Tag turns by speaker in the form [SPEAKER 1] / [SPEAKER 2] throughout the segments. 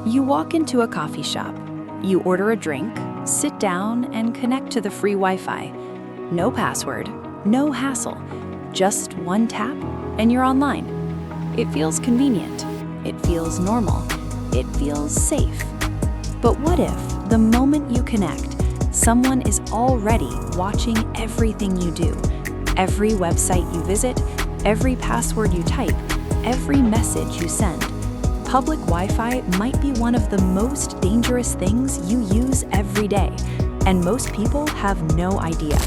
[SPEAKER 1] You walk into a coffee shop. You order a drink, sit down, and connect to the free Wi-Fi. No password, no hassle. Just one tap, and you're online. It feels convenient. It feels normal. It feels safe. But what if, the moment you connect, someone is already watching everything you do? Every website you visit, every password you type, every message you send. Public Wi-Fi might be one of the most dangerous things you use every day, and most people have no idea.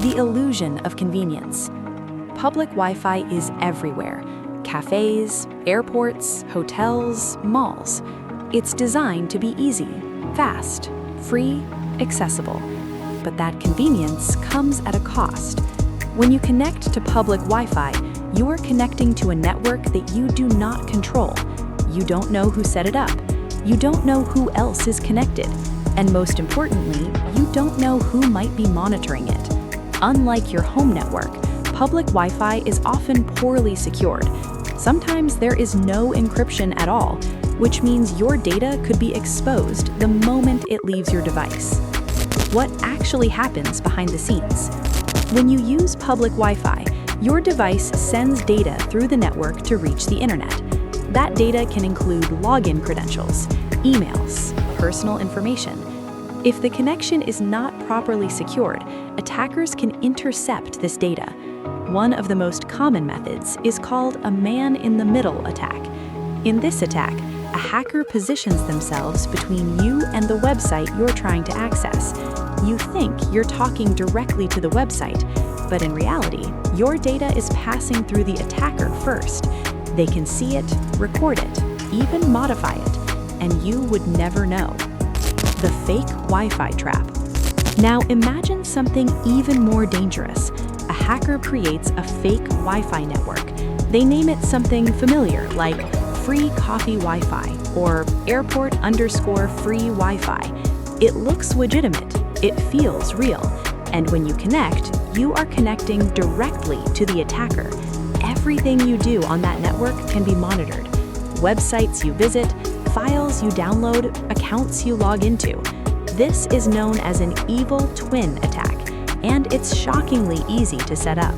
[SPEAKER 1] The illusion of convenience. Public Wi-Fi is everywhere. Cafes, airports, hotels, malls. It's designed to be easy, fast, free, accessible. But that convenience comes at a cost. When you connect to public Wi-Fi, you're connecting to a network that you do not control. You don't know who set it up. You don't know who else is connected. And most importantly, you don't know who might be monitoring it. Unlike your home network, public Wi-Fi is often poorly secured. Sometimes there is no encryption at all, which means your data could be exposed the moment it leaves your device. What actually happens behind the scenes? When you use public Wi-Fi, your device sends data through the network to reach the internet. That data can include login credentials, emails, personal information. If the connection is not properly secured, attackers can intercept this data. One of the most common methods is called a man-in-the-middle attack. In this attack, a hacker positions themselves between you and the website you're trying to access. You think you're talking directly to the website, but in reality, your data is passing through the attacker first. They can see it, record it, even modify it, and you would never know. The fake Wi-Fi trap. Now imagine something even more dangerous. A hacker creates a fake Wi-Fi network. They name it something familiar like free coffee Wi-Fi or airport_free Wi-Fi. It looks legitimate. It feels real. And when you connect, you are connecting directly to the attacker. Everything you do on that network can be monitored. Websites you visit, files you download, accounts you log into. This is known as an evil twin attack, and it's shockingly easy to set up.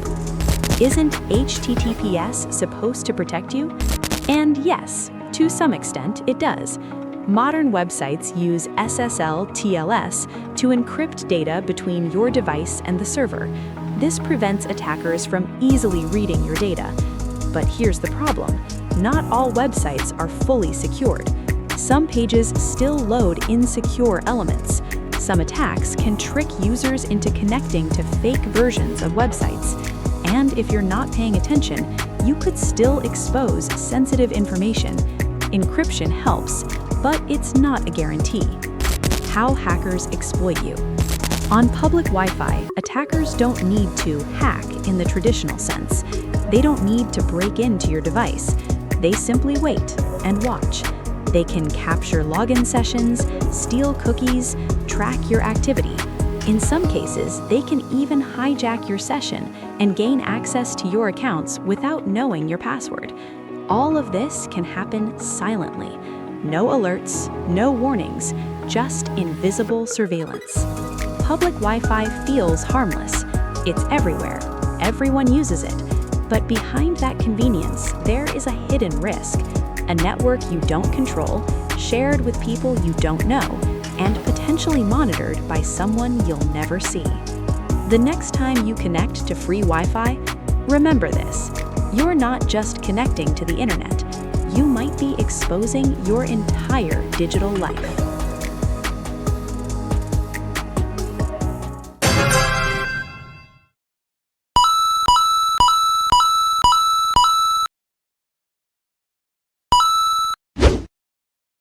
[SPEAKER 1] Isn't HTTPS supposed to protect you? And yes, to some extent it does. Modern websites use SSL/TLS to encrypt data between your device and the server. This prevents attackers from easily reading your data. But here's the problem. Not all websites are fully secured. Some pages still load insecure elements. Some attacks can trick users into connecting to fake versions of websites. And if you're not paying attention, you could still expose sensitive information. Encryption helps, but it's not a guarantee. How hackers exploit you. On public Wi-Fi, attackers don't need to hack in the traditional sense. They don't need to break into your device. They simply wait and watch. They can capture login sessions, steal cookies, track your activity. In some cases, they can even hijack your session and gain access to your accounts without knowing your password. All of this can happen silently. No alerts, no warnings, just invisible surveillance. Public Wi-Fi feels harmless. It's everywhere. Everyone uses it. But behind that convenience, there is a hidden risk. A network you don't control, shared with people you don't know, and potentially monitored by someone you'll never see. The next time you connect to free Wi-Fi, remember this. You're not just connecting to the internet. You might be exposing your entire digital life.